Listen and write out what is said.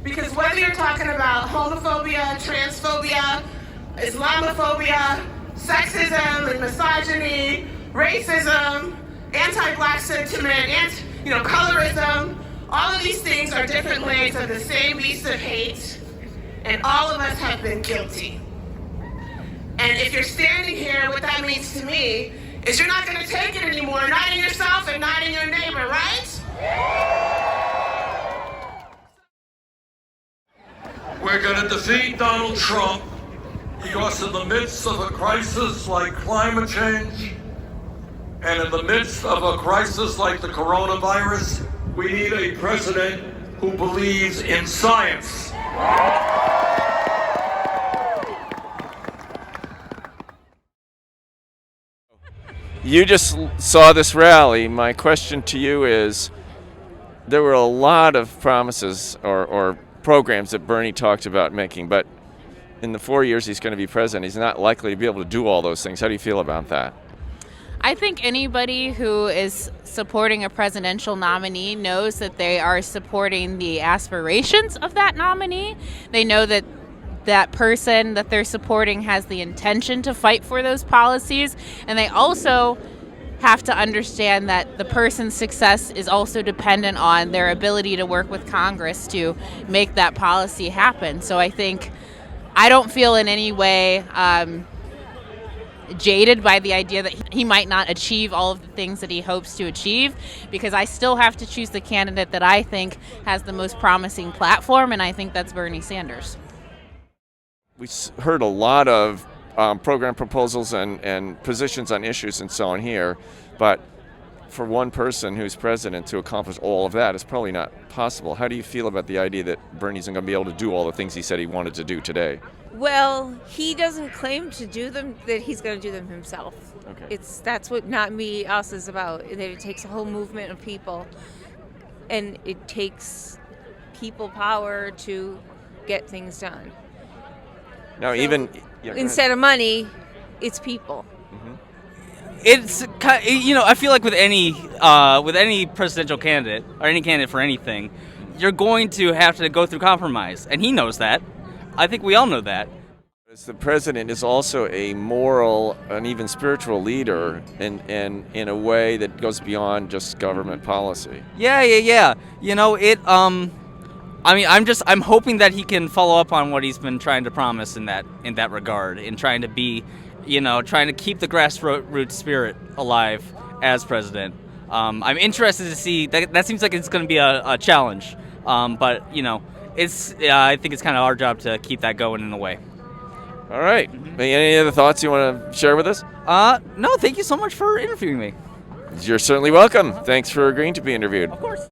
Because whether you're talking about homophobia, transphobia, Islamophobia, sexism and misogyny, racism, anti-black sentiment, colorism, all of these things are different legs of the same beast of hate, and all of us have been guilty. And if you're standing here, what that means to me is you're not going to take it anymore, not in yourself and not in your neighbor, right? We're going to defeat Donald Trump because in the midst of a crisis like climate change and in the midst of a crisis like the coronavirus, we need a president who believes in science. You just saw this rally. My question to you is, there were a lot of promises or programs that Bernie talked about making, but in the 4 years he's going to be president, he's not likely to be able to do all those things. How do you feel about that? I think anybody who is supporting a presidential nominee knows that they are supporting the aspirations of that nominee. They know that that person that they're supporting has the intention to fight for those policies, and they also have to understand that the person's success is also dependent on their ability to work with Congress to make that policy happen. So I think I don't feel in any way jaded by the idea that he might not achieve all of the things that he hopes to achieve, because I still have to choose the candidate that I think has the most promising platform, and I think that's Bernie Sanders. We heard a lot of program proposals and positions on issues and so on here, but for one person who's president to accomplish all of that is probably not possible. How do you feel about the idea that Bernie's not going to be able to do all the things he said he wanted to do today? Well, he doesn't claim to do them, that he's going to do them himself. Okay. That's what Not Me, Us is about, that it takes a whole movement of people, and it takes people power to get things done. Now, Instead of money, it's people. It's, I feel like with any presidential candidate or any candidate for anything, you're going to have to go through compromise, and he knows that. I think we all know that. The president is also a moral and even spiritual leader in a way that goes beyond just government policy. Yeah. I'm hoping that he can follow up on what he's been trying to promise in that regard, in trying to be, trying to keep the grassroots spirit alive as president. I'm interested to see that seems like it's going to be a challenge, but I think it's kind of our job to keep that going in a way. All right. Any other thoughts you want to share with us? No, thank you so much for interviewing me. You're certainly welcome. Thanks for agreeing to be interviewed. Of course.